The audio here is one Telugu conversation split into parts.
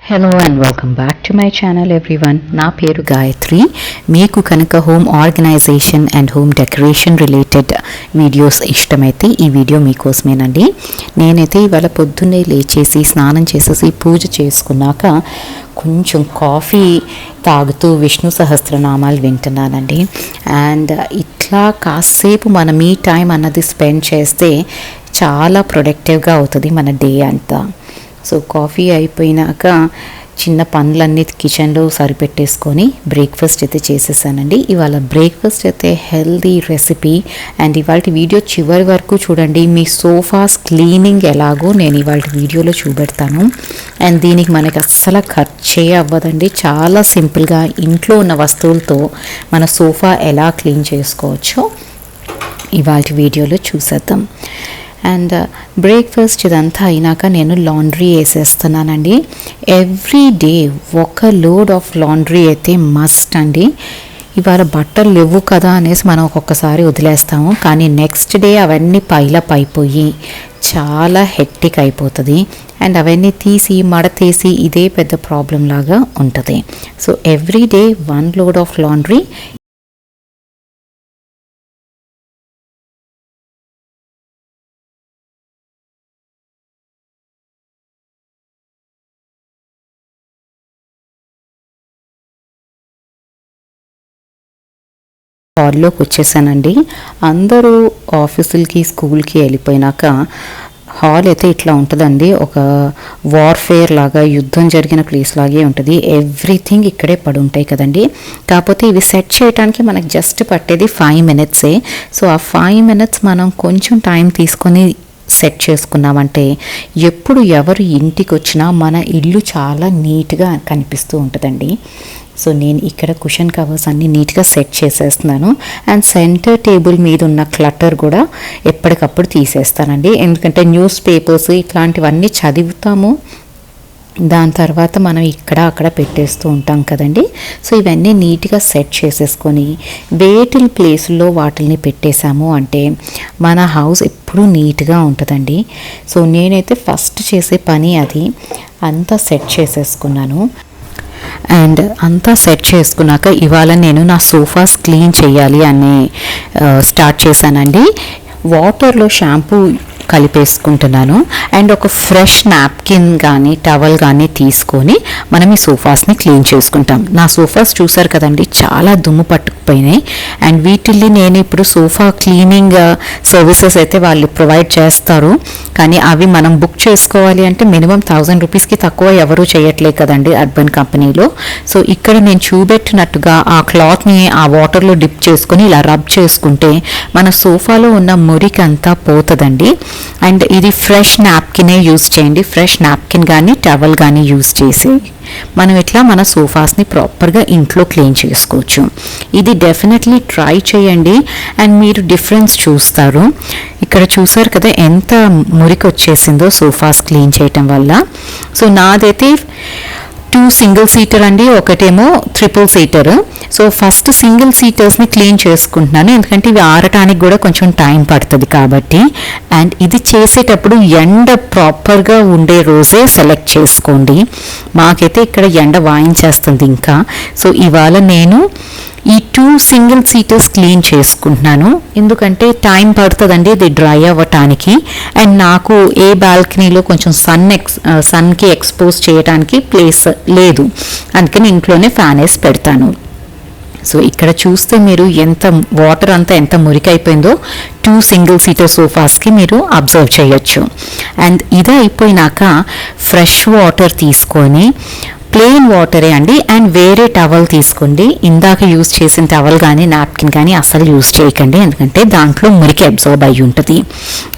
Hello and welcome back to my channel everyone. నా పేరు గాయత్రి. మీకు కనుక home organisation and home decoration related videos ఇష్టమైతే ఈ వీడియో మీకోసమేనండి. నేనైతే ఇవాళ పొద్దున్నే లేచేసి స్నానం చేసేసి పూజ చేసుకున్నాక కొంచెం కాఫీ తాగుతూ విష్ణు సహస్రనామాలు వింటున్నానండి. అండ్ ఇట్లా కాసేపు మన మీ టైం అన్నది స్పెండ్ చేస్తే చాలా ప్రొడక్టివ్గా అవుతుంది మన డే అంతా. సో కాఫీ అయిపోయినాక చిన్న పనులన్నీ కిచెన్లో సరిపెట్టేసుకొని బ్రేక్ఫాస్ట్ అయితే చేసేసానండి. ఇవాళ బ్రేక్ఫాస్ట్ అయితే హెల్దీ రెసిపీ. అండ్ ఇవాళ వీడియో చివరి వరకు చూడండి. మీ సోఫాస్ క్లీనింగ్ ఎలాగో నేను ఇవాళ వీడియోలో చూపెడతాను. అండ్ దీనికి మనకి అస్సలు ఖర్చే అవ్వదండి. చాలా సింపుల్గా ఇంట్లో ఉన్న వస్తువులతో మన సోఫా ఎలా క్లీన్ చేసుకోవచ్చో ఇవాళ వీడియోలో చూసేద్దాం. అండ్ బ్రేక్ఫాస్ట్ ఇదంతా అయినాక నేను లాండ్రీ వేసేస్తున్నానండి. ఎవ్రీ డే ఒక లోడ్ ఆఫ్ లాండ్రీ అయితే మస్ట్ అండి. ఇవాళ బట్టలు లేవు కదా అనేసి మనం ఒక్కొక్కసారి వదిలేస్తాము, కానీ నెక్స్ట్ డే అవన్నీ పైలప్ అయిపోయి చాలా హెక్టిక్ అయిపోతుంది. అండ్ అవన్నీ తీసి మడతేసి ఇదే పెద్ద ప్రాబ్లం లాగా ఉంటుంది. So every day one load of laundry. హాల్లోకి వచ్చేసానండి. అందరూ ఆఫీసులకి స్కూల్కి వెళ్ళిపోయినాక హాల్ అయితే ఇట్లా ఉంటుందండి. ఒక వార్ఫేర్ లాగా, యుద్ధం జరిగిన ప్లేస్ లాగే ఉంటుంది. ఎవ్రీథింగ్ ఇక్కడే పడి ఉంటాయి కదండి. కాకపోతే ఇవి సెట్ చేయడానికి మనకు జస్ట్ పట్టేది 5 minutes. సో ఆ 5 minutes మనం కొంచెం టైం తీసుకొని సెట్ చేసుకున్నామంటే ఎప్పుడు ఎవరు ఇంటికి వచ్చినా మన ఇల్లు చాలా నీట్గా కనిపిస్తూ ఉంటుందండి. సో నేను ఇక్కడ కుషన్ కవర్స్ అన్నీ నీట్గా సెట్ చేసేస్తున్నాను. అండ్ సెంటర్ టేబుల్ మీద ఉన్న క్లటర్ కూడా ఎప్పటికప్పుడు తీసేస్తానండి. ఎందుకంటే న్యూస్ పేపర్స్ ఇట్లాంటివన్నీ చదువుతాము, దాని తర్వాత మనం ఇక్కడ అక్కడ పెట్టేస్తూ ఉంటాం కదండి. సో ఇవన్నీ నీట్గా సెట్ చేసేసుకొని వేటిల్ ప్లేసుల్లో వాటిని పెట్టేశాము అంటే మన హౌస్ ఎప్పుడూ నీట్గా ఉంటుందండి. సో నేనైతే ఫస్ట్ చేసే పని అది. అంతా సెట్ చేసేసుకున్నాను. అండ్ అంతా సెట్ చేసుకున్నాక ఇవాళ నేను నా సోఫాస్ క్లీన్ చేయాలి అని స్టార్ట్ చేశానండి. వాటర్లో షాంపూ కలిపేసుకుంటున్నాను. అండ్ ఒక ఫ్రెష్ నాప్కిన్ కానీ టవల్ కానీ తీసుకొని మనం ఈ సోఫాస్ని క్లీన్ చేసుకుంటాం. నా సోఫాస్ చూసారు కదండి, చాలా దుమ్ము పట్టుకుపోయినాయి. అండ్ వీటిల్ని నేను ఇప్పుడు సోఫా క్లీనింగ్ సర్వీసెస్ అయితే వాళ్ళు ప్రొవైడ్ చేస్తారు, కానీ అవి మనం బుక్ చేసుకోవాలి అంటే మినిమం 1000 రూపీస్కి తక్కువ ఎవరూ చేయట్లేదు కదండి అర్బన్ కంపెనీలో. సో ఇక్కడ నేను చూపెట్టినట్టుగా ఆ క్లాత్ని ఆ వాటర్లో డిప్ చేసుకొని ఇలా రబ్ చేసుకుంటే మన సోఫాలో ఉన్న మురికి అంతా పోతుందండి. అండ్ ఇది ఫ్రెష్ నాప్కినే యూజ్ చేయండి. ఫ్రెష్ నాప్కిన్ కానీ టవల్ కానీ యూజ్ చేసి మనం ఇట్లా మన సోఫాస్ని ప్రాపర్గా ఇంట్లో క్లీన్ చేసుకోవచ్చు. ఇది డెఫినెట్లీ ట్రై చేయండి అండ్ మీరు డిఫరెన్స్ చూస్తారు. ఇక్కడ చూసారు కదా ఎంత మురికి వచ్చేసిందో సోఫాస్ క్లీన్ చేయటం వల్ల. సో నాదైతే 2 సింగిల్ సీటర్ అండి, ఒకటేమో 3 సీటర్. సో ఫస్ట్ సింగిల్ సీటర్స్ని క్లీన్ చేసుకుంటున్నాను, ఎందుకంటే ఇవి ఆరటానికి కూడా కొంచెం టైం పడుతుంది కాబట్టి. అండ్ ఇది చేసేటప్పుడు ఎండ ప్రాపర్గా ఉండే రోజే సెలెక్ట్ చేసుకోండి. మాకైతే ఇక్కడ ఎండ వాయించేస్తుంది ఇంకా. సో ఇవాళ నేను ఈ 2 సింగిల్ సీటర్స్ క్లీన్ చేసుకుంటున్నాను, ఎందుకంటే టైం పడుతుందండి ఇది డ్రై అవ్వటానికి. అండ్ నాకు ఏ బాల్కనీలో కొంచెం సన్కి ఎక్స్పోజ్ చేయడానికి ప్లేస్ లేదు, అందుకని ఇంట్లోనే ఫ్యాన్ వేసి పెడతాను. సో ఇక్కడ చూస్తే మీరు ఎంత వాటర్ అంతా ఎంత మురికైపోయిందో 2 సింగిల్ సీటర్ సోఫాస్కి మీరు అబ్జర్వ్ చేయొచ్చు. అండ్ ఇది అయిపోయినాక ఫ్రెష్ వాటర్ తీసుకొని, ప్లెయిన్ వాటరే అండి, అండ్ వేరే టవల్ తీసుకోండి. ఇందాక యూజ్ చేసిన టవల్ కానీ నాప్కిన్ కానీ అస్సలు యూజ్ చేయకండి, ఎందుకంటే దాంట్లో మురికి అబ్జర్వ్ అయ్యి ఉంటుంది.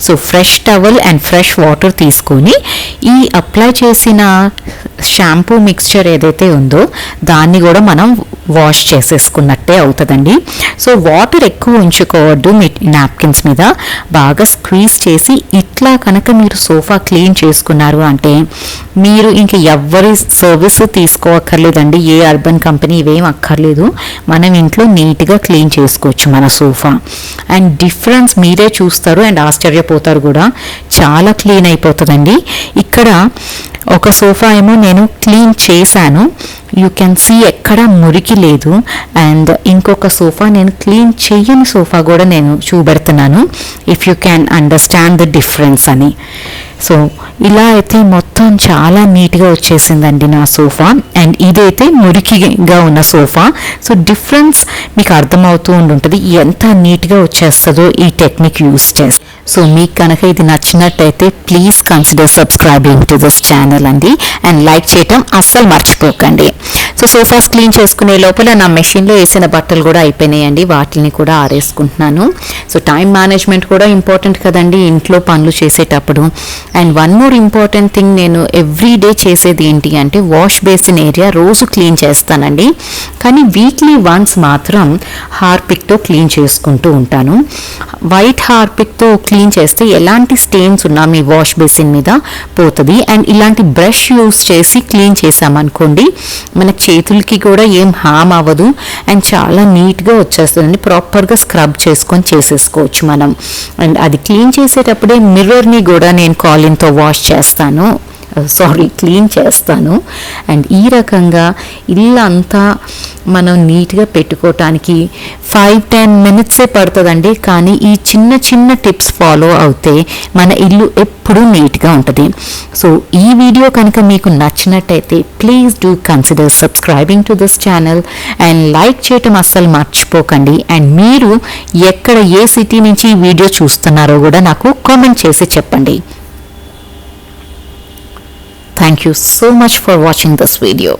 So fresh towel and fresh water తీసుకొని ఈ అప్లై చేసిన షాంపూ మిక్స్చర్ ఏదైతే ఉందో దాన్ని కూడా మనం వాష్ చేసేసుకున్నట్టే అవుతుందండి. సో వాటర్ ఎక్కువ ఉంచుకోవద్దు మీ నాప్కిన్స్ మీద, బాగా స్క్వీజ్ చేసి ఇట్లా కనుక మీరు సోఫా క్లీన్ చేసుకున్నారు అంటే మీరు ఇంక ఎవరి సర్వీస్ తీసుకోవక్కర్లేదండి. ఏ అర్బన్ కంపెనీ ఇవేం అక్కర్లేదు, మనం ఇంట్లో నీట్గా క్లీన్ చేసుకోవచ్చు మన సోఫా. అండ్ డిఫరెన్స్ మీరే చూస్తారు అండ్ ఆశ్చర్యపోతారు కూడా, చాలా క్లీన్ అయిపోతుందండి. ఇక్కడ ఒక సోఫా ఏమో నేను క్లీన్ చేశాను, యూ కెన్ సీ ఎక్కడ మురికి లేదు. అండ్ ఇంకొక సోఫా నేను క్లీన్ చేయని సోఫా కూడా నేను చూపెడుతున్నాను, if you can understand the difference అని. సో ఇలా అయితే మొత్తం చాలా నీట్గా వచ్చేసిందండి నా సోఫా. అండ్ ఇదైతే మురికిగా ఉన్న సోఫా. సో డిఫరెన్స్ మీకు అర్థమవుతూ ఉంటుంది ఎంత నీట్గా వచ్చేస్తుందో ఈ టెక్నిక్ యూస్ చేసి. సో మీకు కనుక ఇది నచ్చినట్టయితే please consider subscribing to this channel అండి. అండ్ లైక్ చేయటం అస్సలు మర్చిపోకండి. సో సోఫాస్ క్లీన్ చేసుకునే లోపల నా మెషిన్లో వేసిన బట్టలు కూడా అయిపోయినాయండి, వాటిని కూడా ఆరేసుకుంటున్నాను. సో టైం మేనేజ్మెంట్ కూడా ఇంపార్టెంట్ కదండి ఇంట్లో పనులు చేసేటప్పుడు. And one more important thing, నేను ఎవ్రీ డే చేసేది ఏంటి అంటే వాష్ బేసిన్ ఏరియా రోజు క్లీన్ చేస్తానండి, కానీ వీక్లీ వన్స్ మాత్రం హార్పిక్తో క్లీన్ చేసుకుంటూ ఉంటాను. వైట్ హార్పిక్తో క్లీన్ చేస్తే ఎలాంటి స్టెయిన్స్ ఉన్నా మీ వాష్ బేసిన్ మీద పోతుంది. అండ్ ఇలాంటి బ్రష్ యూస్ చేసి క్లీన్ చేసామనుకోండి మనకి చేతులకి కూడా ఏం హామ్ అవ్వదు అండ్ చాలా నీట్గా వచ్చేస్తుందండి. ప్రాపర్గా స్క్రబ్ చేసుకొని చేసేసుకోవచ్చు మనం. అండ్ అది క్లీన్ చేసేటప్పుడే మిర్రర్ని కూడా నేను కాలిన్తో వాష్ చేస్తాను, క్లీన్ చేస్తాను. అండ్ ఈ రకంగా ఇల్లు అంతా మనం నీట్గా పెట్టుకోవటానికి 5-10 minutes పడుతుందండి. కానీ ఈ చిన్న చిన్న టిప్స్ ఫాలో అవుతే మన ఇల్లు ఎప్పుడూ నీట్గా ఉంటుంది. సో ఈ వీడియో కనుక మీకు నచ్చినట్టయితే please do consider subscribing to this channel and like చేయటం అస్సలు మర్చిపోకండి. అండ్ మీరు ఎక్కడ ఏ సిటీ నుంచి ఈ వీడియో చూస్తున్నారో కూడా నాకు కామెంట్ చేసి చెప్పండి. Thank you so much for watching this video.